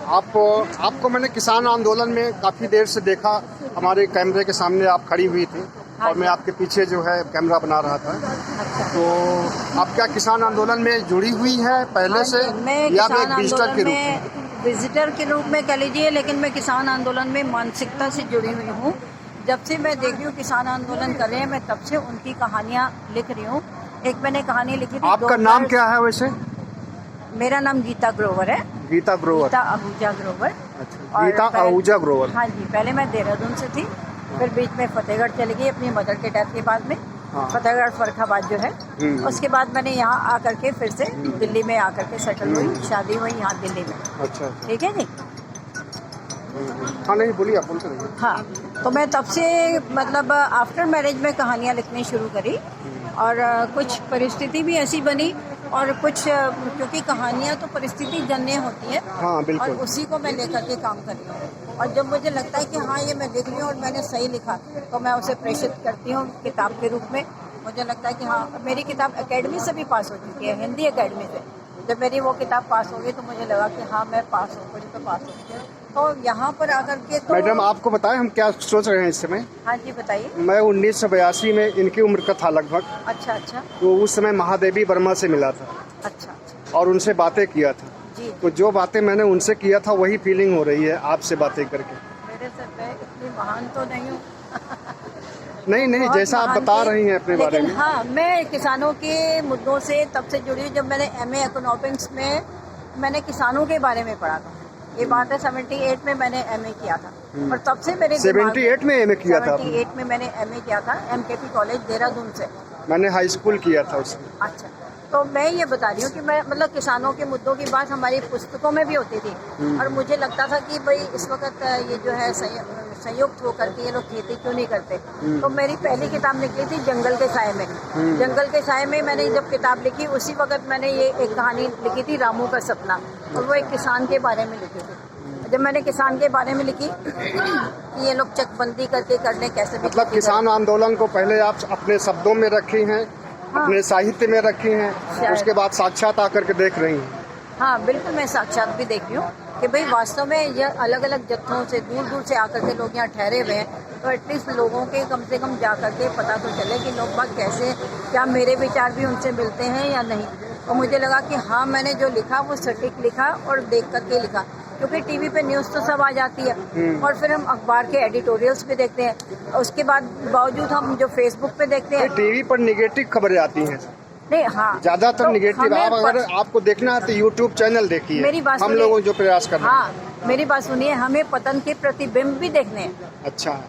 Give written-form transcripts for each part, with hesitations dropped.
आपको मैंने किसान आंदोलन में काफ़ी देर से देखा, हमारे कैमरे के सामने आप खड़ी हुई थी और मैं आपके पीछे जो है कैमरा बना रहा था। अच्छा। तो आप क्या किसान आंदोलन में जुड़ी हुई है पहले से या फिर एक विजिटर के रूप में? विजिटर के रूप में कह लीजिए, लेकिन मैं किसान आंदोलन में मानसिकता से जुड़ी हुई हूँ। जब से मैं देख रही हूँ किसान आंदोलन कर रहे हैं, मैं तब से उनकी कहानियाँ लिख रही हूँ। एक मैंने कहानी लिखी थी। आपका नाम क्या है वैसे? मेरा नाम गीता ग्रोवर है। गीता ग्रोवर। गीता आहूजा ग्रोवर। अच्छा, गीता आहूजा ग्रोवर। हाँ जी, पहले मैं देहरादून से थी, फिर बीच में फतेहगढ़ चली गई अपनी मदर के डेथ के बाद में। हाँ। फतेहगढ़ फर्रुखाबाद जो है, उसके बाद मैंने यहाँ आकर के फिर से दिल्ली में आकर के सेटल हुई, शादी हुई यहाँ दिल्ली में। अच्छा, ठीक है जी। हाँ, नहीं बोलिए, आप बोलते रहिए। हाँ, तो मैं तब से मतलब आफ्टर मैरिज में कहानियाँ लिखनी शुरू करी और कुछ परिस्थिति भी ऐसी बनी और कुछ क्योंकि कहानियाँ तो परिस्थिति जन्य होती है। हाँ, बिल्कुल। और उसी को मैं लेकर के काम कर रही हूँ और जब मुझे लगता है कि हाँ ये मैं लिख रही हूँ और मैंने सही लिखा, तो मैं उसे प्रेषित करती हूँ किताब के रूप में। मुझे लगता है कि हाँ, मेरी किताब एकेडमी से भी पास हो चुकी है, हिंदी एकेडमी से। जब मेरी वो किताब पास हो गई तो मुझे लगा कि हाँ मैं पास हो, मुझे तो पास हो चुकी है। तो यहाँ पर आकर के तो मैडम आपको बताएं हम क्या सोच रहे हैं इस समय? हाँ जी बताइए। मैं 1982 में इनकी उम्र का था लगभग। अच्छा अच्छा। तो उस समय महादेवी वर्मा से मिला था। अच्छा अच्छा। और उनसे बातें किया था जी। तो जो बातें मैंने उनसे किया था वही फीलिंग हो रही है आपसे बातें करके। मेरे से मैं इतनी महान तो नहीं हूँ। नहीं, जैसा आप बता रही हैं अपने बारे में। हाँ, मैं किसानों के मुद्दों से तब से जुड़ी हूँ जब मैंने MA इकोनॉमिक्स में मैंने किसानों के बारे में पढ़ा था। ये बात है 78 में मैंने MA किया था और तब से मेरे 78 में MA किया था? 78 में मैंने MA किया था MKP कॉलेज देहरादून से। मैंने हाई स्कूल किया था उसमें। अच्छा, तो मैं ये बता रही हूँ कि मैं मतलब किसानों के मुद्दों की बात हमारी पुस्तकों में भी होती थी और मुझे लगता था कि भाई इस वक्त ये जो है संयुक्त होकर के ये लोग खेती क्यों नहीं करते। तो मेरी पहली किताब निकली थी जंगल के साए में। जंगल के साए में मैंने जब किताब लिखी उसी वक्त मैंने ये एक कहानी लिखी थी रामू का सपना, और वो एक किसान के बारे में लिखी थी। जब मैंने किसान के बारे में लिखी कि ये लोग चकबंदी करके कर ले कैसे भी, मतलब किसान आंदोलन को पहले आप अपने शब्दों में रखी हैं, हाँ, अपने साहित्य में रखी हैं, उसके बाद साक्षात आकर के देख रही हैं। हाँ बिल्कुल, मैं साक्षात भी देख रही हूँ कि भाई वास्तव में यह अलग अलग जत्थों से दूर दूर से आकर के लोग यहाँ ठहरे हुए हैं, तो एटलीस्ट लोगों के कम से कम जा करके पता तो चले कि लोग बाग कैसे, क्या मेरे विचार भी उनसे मिलते हैं या नहीं। और मुझे लगा कि हाँ मैंने जो लिखा वो सटीक लिखा और देख करके लिखा, क्योंकि टीवी पे न्यूज़ तो सब आ जाती है और फिर हम अखबार के एडिटोरियल्स भी देखते हैं, उसके बाद बावजूद हम जो फेसबुक पे देखते हैं टीवी पर निगेटिव खबरें आती हैं। नहीं, हाँ ज्यादातर तो निगेटिव। आप अगर आपको देखना है तो यूट्यूब चैनल देखिए। मेरी बात हम लोगों जो प्रयास कर रहे हैं। हाँ मेरी बात सुनिए, हमें पतन के प्रतिबिंब भी देखने हैं। अच्छा,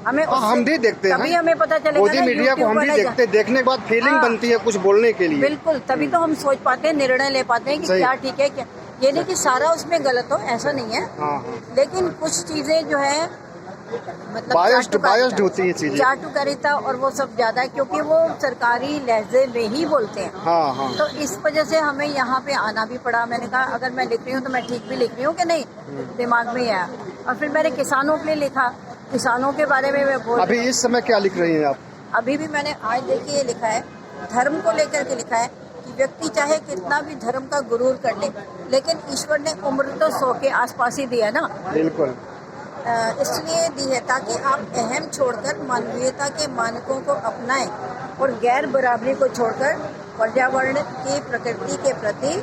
हमें हम भी देखते हैं, तभी हमें पता चलेगा मोदी मीडिया को हम भी देखते हैं। देखने के बाद फीलिंग बनती है कुछ बोलने के लिए। बिल्कुल, तभी तो हम सोच पाते हैं, निर्णय ले पाते हैं कि क्या ठीक है, क्या ये नहीं कि सारा उसमें गलत हो, ऐसा नहीं है। लेकिन कुछ चीजें जो है मतलब बायस्ड होती है चीजें, चाटुकारिता और वो सब ज्यादा है, क्योंकि वो सरकारी लहजे में ही बोलते हैं। हाँ। तो इस वजह से हमें यहाँ पे आना भी पड़ा। मैंने कहा अगर मैं लिख रही हूँ तो मैं ठीक भी लिख रही हूँ कि नहीं, दिमाग में आया। और फिर मैंने किसानों के लिए लिखा, किसानों के बारे में मैं बोल। अभी इस समय क्या लिख रही हैं आप? अभी भी मैंने आज देखिए ये लिखा है, धर्म को लेकर के लिखा है कि व्यक्ति चाहे कितना भी धर्म का गुरूर कर ले, लेकिन ईश्वर ने उम्र तो 100 के आसपास ही दिया ना। बिल्कुल, इसलिए दी है ताकि आप अहम छोड़कर मानवीयता के मानकों को अपनाएं और गैर बराबरी को छोड़कर पर्यावरण की प्रकृति के प्रति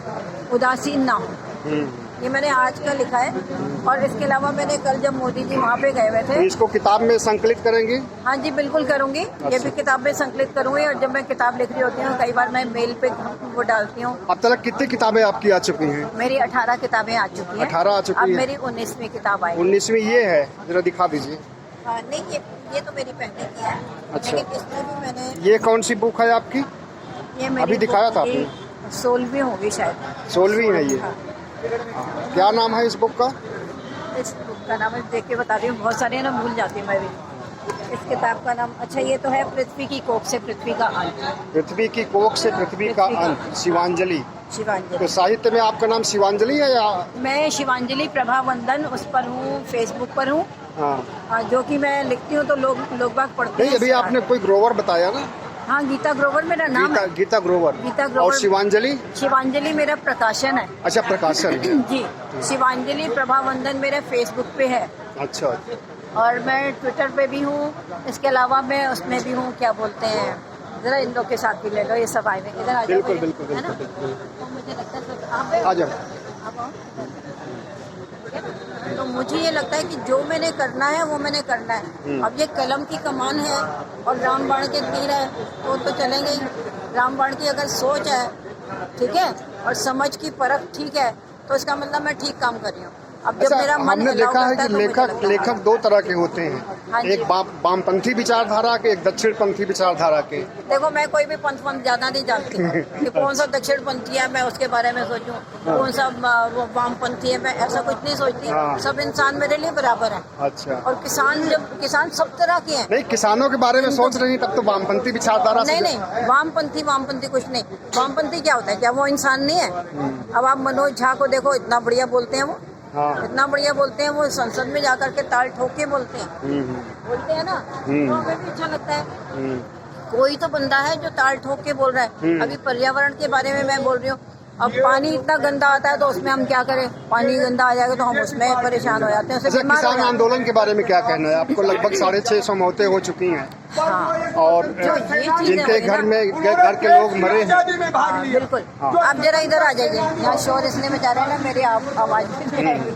उदासीन ना हो। ये मैंने आज का लिखा है। और इसके अलावा मैंने कल जब मोदी जी वहाँ पे गए हुए थे, इसको किताब में संकलित करेंगे? हाँ जी बिल्कुल करूँगी। ये भी किताब में संकलित करूँगी। और जब मैं किताब लिख रही होती हूँ कई बार मैं मेल पे वो डालती हूँ। अब तक कितनी किताबें आपकी आ चुकी हैं? मेरी 18 किताबें आ चुकी हैं। 18 आ चुकी अब है। मेरी 19वीं किताब आई। 19वीं ये है, जरा दिखा दीजिए। नहीं, ये तो मेरी पहले की है। अच्छा, लेकिन इसमें भी मैंने, ये कौन सी बुक है आपकी? ये मेरी अभी दिखाया था आपने? 16वीं होगी शायद। 16वीं है ये। हाँ। क्या नाम है इस बुक का? इस बुक का नाम देख के बता रही हूँ, बहुत सारे ना भूल जाती हूँ मैं भी। इस किताब का नाम, अच्छा ये तो है पृथ्वी की कोख से पृथ्वी का अंत। पृथ्वी की कोख से पृथ्वी का अंत, शिवांजलि। शिवांजलि। तो साहित्य में आपका नाम शिवांजलि है या? मैं शिवांजलि प्रभा वंदन उस पर हूँ, फेसबुक पर हूँ। हाँ, जो कि मैं लिखती हूँ तो लोग बाग पढ़ते हैं। नहीं, अभी आपने कोई ग्रोवर बताया ना? हाँ, गीता ग्रोवर मेरा नाम है। गीता ग्रोवर। गीता ग्रोवर। और शिवांजलि? शिवांजलि मेरा प्रकाशन है। अच्छा, प्रकाशन। जी, शिवांजलि प्रभावंदन मेरे फेसबुक पे है। अच्छा। और मैं ट्विटर पे भी हूँ, इसके अलावा मैं उसमें भी हूँ, क्या बोलते हैं, जरा इन लोग के साथ भी ले लो, ये सब आए हुए, इधर आ जाओ। बिल्कुल बिल्कुल है ना? बिल्कुल। तो मुझे लगता है आ जाओ। तो मुझे ये लगता है कि जो मैंने करना है वो मैंने करना है। अब ये कलम की कमान है और रामबाण के तीर है तो चलेंगे ही। रामबाण की अगर सोच है, ठीक है, और समझ की परख ठीक है, तो इसका मतलब मैं ठीक काम कर रही हूँ। अब जब मेरा मन हमने देखा है कि तो लेखक दो तरह के होते हैं। हाँ, एक वामपंथी विचारधारा के, एक दक्षिणपंथी विचारधारा के। देखो, मैं कोई भी पंथ ज्यादा नहीं जानती कि कौन सा दक्षिणपंथी है मैं उसके बारे में सोचूं, कौन सा वामपंथी है, मैं ऐसा कुछ नहीं सोचती। सब इंसान मेरे लिए बराबर है। अच्छा। और किसान सब तरह के हैं। नहीं, किसानों के बारे में सोच रही तब तो वामपंथी विचारधारा। नहीं, वामपंथी कुछ नहीं। वामपंथी क्या होता है? क्या वो इंसान नहीं है? अब आप मनोज झा को देखो, इतना बढ़िया बोलते हैं वो। हाँ। इतना बढ़िया बोलते हैं वो, संसद में जाकर के ताल ठोक के बोलते हैं। बोलते हैं ना, तो हमें भी अच्छा लगता है। कोई तो बंदा है जो ताल ठोक के बोल रहा है। अभी पर्यावरण के बारे में मैं बोल रही हूँ। अब पानी इतना गंदा आता है तो उसमें हम क्या करें? पानी गंदा आ जाएगा तो हम उसमें परेशान हो जाते हैं। किसान आंदोलन के बारे में क्या कहना है आपको? लगभग 650 मौतें हो चुकी हैं। हाँ। और जिनके घर के लोग मरे हैं। हाँ, बिल्कुल। आप जरा इधर आ जाइए, यहाँ शोर इसलिए मचा रहे हैं ना, मेरी आवाज नहीं आएगी।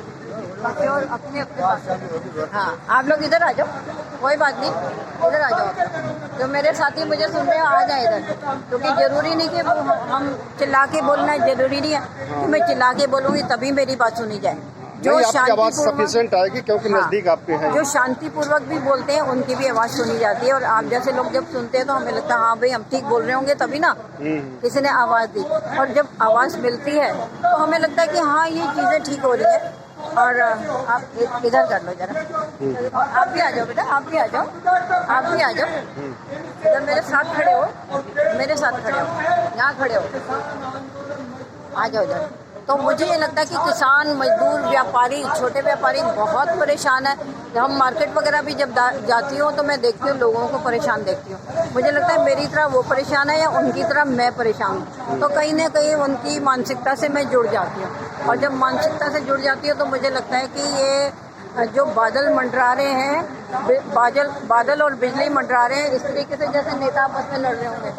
और अपने पास। हाँ, आप लोग इधर आ जाओ, कोई बात नहीं, इधर आ जाओ। जो मेरे साथी मुझे सुन रहे हो, आ जाए इधर, क्योंकि जरूरी नहीं कि वो हम चिल्ला के बोलना, जरूरी नहीं है कि मैं चिल्ला के बोलूँगी तभी मेरी बात सुनी जाए। जो आवाज सफिशिएंट आएगी क्योंकि नजदीक आपके हैं। जो शांतिपूर्वक भी बोलते हैं उनकी भी आवाज सुनी जाती है। और आप जैसे लोग जब सुनते हैं तो हमें लगता है हाँ भाई हम ठीक बोल रहे होंगे, तभी ना किसी ने आवाज दी। और जब आवाज मिलती है तो हमें लगता है कि हाँ ये चीजें ठीक हो रही है। और आप इधर कर लो जरा, आप भी आ जाओ बेटा, आप भी आ जाओ, आप भी आ जाओ। जब मेरे साथ खड़े हो, यहाँ खड़े हो, आ जाओ इधर। तो मुझे ये लगता है कि किसान, मजदूर, व्यापारी, छोटे व्यापारी बहुत परेशान है। जब हम मार्केट वगैरह भी जब जाती हूँ तो मैं देखती हूँ लोगों को परेशान देखती हूँ। मुझे लगता है मेरी तरह वो परेशान है या उनकी तरह मैं परेशान हूँ। तो कहीं ना कहीं उनकी मानसिकता से मैं जुड़ जाती हूँ। और जब मानसिकता से जुड़ जाती हूँ तो मुझे लगता है कि ये जो बादल मंडरा रहे हैं, बादल और बिजली मंडरा रहे हैं, इस तरीके से जैसे नेता आपस में लड़ रहे होंगे।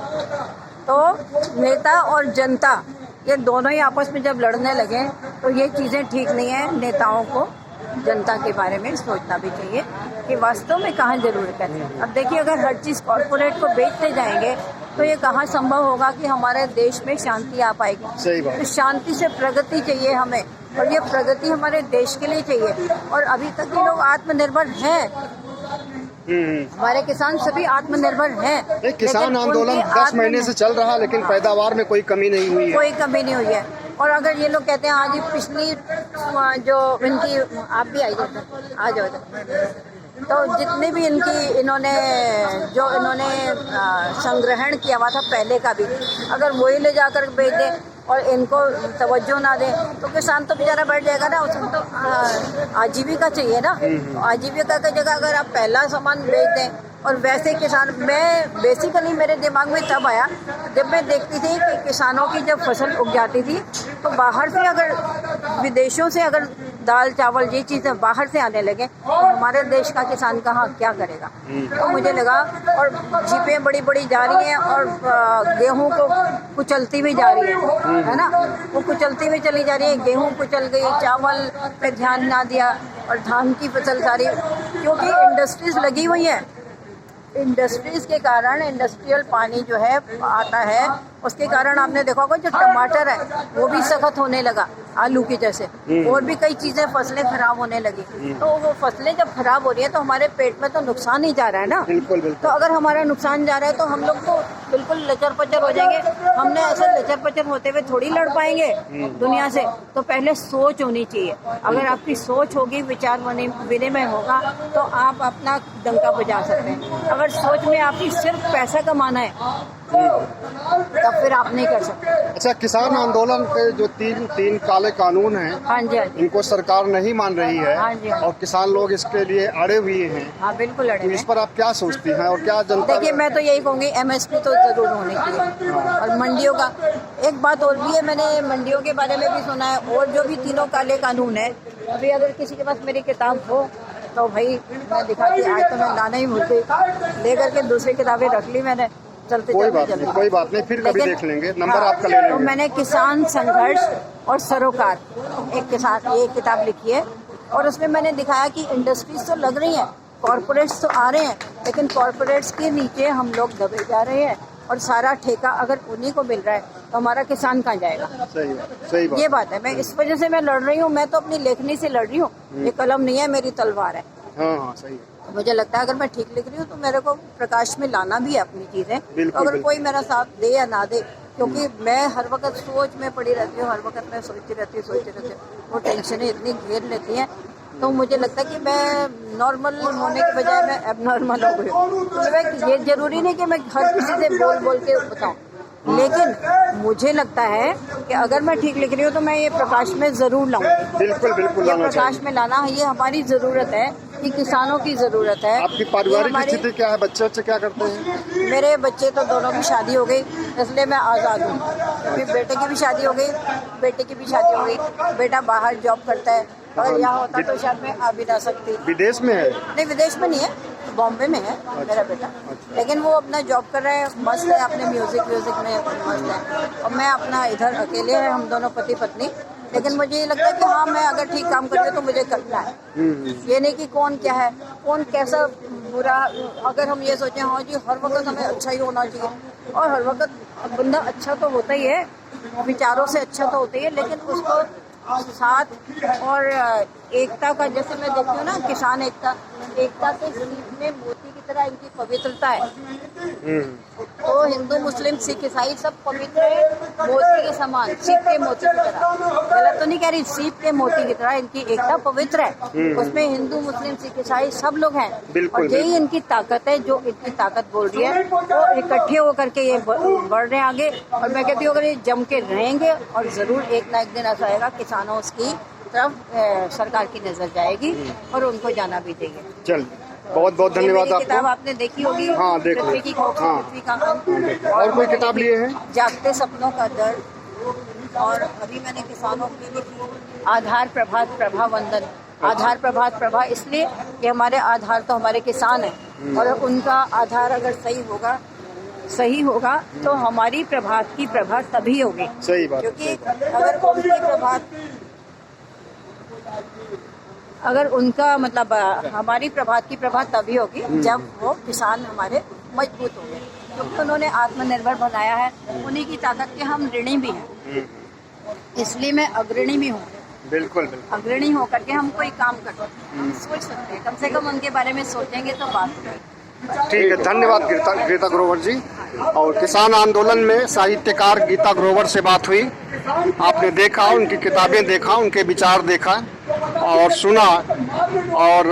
तो नेता और जनता ये दोनों ही आपस में जब लड़ने लगे तो ये चीज़ें ठीक नहीं है। नेताओं को जनता के बारे में सोचना भी चाहिए कि वास्तव में कहाँ जरूरत है। अब देखिए, अगर हर चीज़ कॉर्पोरेट को बेचते जाएंगे तो ये कहाँ संभव होगा कि हमारे देश में शांति आ पाएगी। सही बात। तो शांति से प्रगति चाहिए हमें, और ये प्रगति हमारे देश के लिए चाहिए। और अभी तक ये लोग आत्मनिर्भर हैं। हमारे किसान सभी आत्मनिर्भर हैं। किसान आंदोलन 10 महीने से चल रहा, लेकिन पैदावार में कोई कमी नहीं हुई है। कोई कमी नहीं हुई है। और अगर ये लोग कहते हैं आज पिछली जो इनकी, आप भी आइए आ जाओ इधर, तो जितने भी इन्होंने संग्रहण किया हुआ था पहले का भी, अगर वही ले जाकर बेच दें और इनको तवज्जो ना दें तो किसान तो बेचारा बैठ जाएगा ना। उसको तो आजीविका चाहिए ना। तो आजीविका की जगह अगर आप पहला सामान बेच दें और वैसे किसान, मैं बेसिकली मेरे दिमाग में तब आया जब मैं देखती थी कि किसानों की जब फसल उग जाती थी तो बाहर से, अगर विदेशों से अगर दाल चावल ये चीज़ें बाहर से आने लगे तो हमारे देश का किसान कहाँ क्या करेगा। तो मुझे लगा, और जीपें बड़ी बड़ी जा रही हैं और गेहूं को कुचलती भी जा रही है ना, वो कुचलती भी चली जा रही है। गेहूं कुचल गई, चावल पे ध्यान ना दिया, और धान की फसल सारी, क्योंकि इंडस्ट्रीज लगी हुई है। इंडस्ट्रीज के कारण, इंडस्ट्रियल पानी जो है आता है, उसके कारण आपने देखा होगा जो टमाटर है वो भी सख्त होने लगा, आलू की जैसे, और भी कई चीजें, फसलें खराब होने लगी। तो वो फसलें जब खराब हो रही है तो हमारे पेट में तो नुकसान ही जा रहा है ना। बिल्कुल बिल्कुल। तो अगर हमारा नुकसान जा रहा है तो हम लोग तो बिल्कुल लचर पचर हो जाएंगे। हमने ऐसे लचर पचर होते हुए थोड़ी लड़ पाएंगे दुनिया से। तो पहले सोच होनी चाहिए। अगर आपकी सोच होगी, विचार विनिमय होगा, तो आप अपना डंका बजा सकते हैं। अगर सोच में आपकी सिर्फ पैसा कमाना है, या फिर आप नहीं कर सकते। अच्छा, किसान आंदोलन के जो तीन काले कानून हैं, हाँ जी, हाँ जी, इनको सरकार नहीं मान रही है, हाँ जी, हाँ। और किसान लोग इसके लिए अड़े हुए हैं, हाँ बिल्कुल अड़े तो हुए इस हैं। पर आप क्या सोचती हैं और क्या जनता? देखिए मैं तो यही कहूँगी MSP तो जरूर होनी चाहिए। और मंडियों का एक बात और भी है, मैंने मंडियों के बारे में भी सुना है, और जो भी तीनों काले कानून है, अभी अगर किसी के पास मेरी किताब हो तो भाई मैं दिखाती। आज तो मैं लाना ही भूल गई, लेकर के दूसरी किताबें रख ली मैंने, चलते कोई चलते बात नहीं, चलते। कोई बात नहीं, फिर कभी लेकिन- देख लेंगे, नंबर हाँ, आपका ले तो लेंगे। मैंने किसान संघर्ष और सरोकार एक के साथ ये किताब लिखी है, और उसमें मैंने दिखाया कि इंडस्ट्रीज तो लग रही हैं, कॉरपोरेट्स तो आ रहे हैं, लेकिन कॉरपोरेट्स के नीचे हम लोग दबे जा रहे हैं, और सारा ठेका अगर उन्हीं को मिल रहा है तो हमारा किसान कहाँ जाएगा। सही बात, ये बात है, मैं इस वजह से मैं लड़ रही हूँ। मैं तो अपनी लेखनी से लड़ रही हूँ, ये कलम नहीं है, मेरी तलवार है। हाँ हाँ, सही है। मुझे लगता है अगर मैं ठीक लिख रही हूँ तो मेरे को प्रकाश में लाना भी है अपनी चीजें। बिल्कुल, तो अगर बिल्कुल। कोई मेरा साथ दे या ना दे, क्योंकि मैं हर वक्त सोच में पड़ी रहती हूँ, हर वक्त मैं सोचती रहती हूँ। वो टेंशनें इतनी घेर लेती हैं, तो मुझे लगता है कि मैं नॉर्मल होने के बजाय मैं एबनॉर्मल हो गई हूँ। तो ये जरूरी नहीं कि मैं हर किसी से बोल बोल के बताऊँ, लेकिन मुझे लगता है कि अगर मैं ठीक लिख रही हूँ तो मैं ये प्रकाश में जरूर लाऊंगी। बिल्कुल बिल्कुल ये लाना प्रकाश चाहिए। में लाना है, ये हमारी जरूरत है, ये किसानों की जरूरत है। आपकी ये पारिवारिक हमारी- स्थिति क्या है? बच्चे क्या करते हैं? मेरे बच्चे तो दोनों की शादी हो गई, इसलिए मैं आज़ाद हूँ। क्योंकि बेटे की भी शादी हो गई, बेटे की भी शादी हो गई। बेटा बाहर जॉब करता है, और यहाँ होता तो शायद मैं आ भी ना सकती। विदेश में है? नहीं, विदेश में नहीं है, बॉम्बे में है मेरा बेटा। लेकिन वो अपना जॉब कर रहे हैं, मस्त है, अपने म्यूजिक में मस्त है, और मैं अपना इधर अकेले हैं, हम दोनों पति पत्नी। लेकिन मुझे ये लगता है कि हाँ, मैं अगर ठीक काम कर रही हूँ तो मुझे करना है। ये नहीं कि कौन क्या है, कौन कैसा बुरा। अगर हम ये सोचें हाँ जी हर वक्त हमें अच्छा ही होना चाहिए, और हर वक्त बंदा अच्छा तो होता ही है, विचारों से अच्छा तो होता ही है, लेकिन उसको साथ और एकता का, जैसे मैं देखती हूँ ना, किसान एकता के सीप में मोती की तरह इनकी पवित्रता है। तो हिंदू मुस्लिम सिख ईसाई सब पवित्र है, मोती के समान, सीप के मोती की तरह। गलत तो नहीं कह रही, सीप के मोती की तरह इनकी एकता पवित्र है। उसमें हिंदू मुस्लिम सिख ईसाई सब लोग हैं, बिल्कुल, और यही इनकी ताकत है, जो इनकी ताकत बोल रही है। तो इकट्ठे होकर के ये बढ़ रहे हैं आगे, और मैं कहती हूँ अगर ये जम के रहेंगे, और जरूर एक ना एक दिन ऐसा आएगा किसानों की तरफ सरकार की नजर जाएगी, और उनको जाना भी देंगे। चल, बहुत बहुत ये धन्यवाद मेरी किताब आपको। आपने देखी होगी, हाँ, देख ली। पृथ्वी की खोज, हाँ। पृथ्वी का अंत। और कोई किताब लिए हैं? जागते सपनों का दर्द। और अभी मैंने किसानों के लिए लिखी आधार प्रभात प्रभा वंदन। आधार प्रभात प्रभा इसलिए कि हमारे आधार तो हमारे किसान हैं, और उनका आधार अगर सही होगा तो हमारी प्रभात की प्रभा तभी होगी। सही बात। क्योंकि अगर उनका मतलब हमारी प्रभात की प्रभात तभी होगी जब वो किसान हमारे मजबूत होंगे, क्योंकि उन्होंने आत्मनिर्भर बनाया है, उन्हीं की ताकत के हम ऋणी भी हैं। इसलिए मैं अग्रणी भी हूँ। बिल्कुल बिल्कुल। अग्रणी होकर के हम कोई काम कर सकते हैं, हम सोच सकते हैं, कम से कम उनके बारे में सोचेंगे तो बात होगी। ठीक है, धन्यवाद गीता ग्रोवर जी। और किसान आंदोलन में साहित्यकार गीता ग्रोवर से बात हुई। आपने देखा, उनकी किताबें देखा, उनके विचार देखा और सुना, और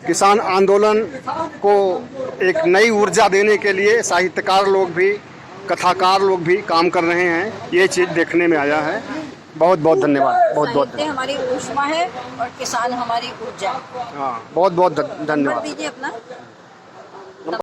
किसान आंदोलन को एक नई ऊर्जा देने के लिए साहित्यकार लोग भी, कथाकार लोग भी काम कर रहे हैं। ये चीज़ देखने में आया है। बहुत बहुत धन्यवाद। बहुत बहुत साहित्य हमारी ऊष्मा है और किसान हमारी ऊर्जा है। हाँ, बहुत बहुत धन्यवाद। दीजिए अपना।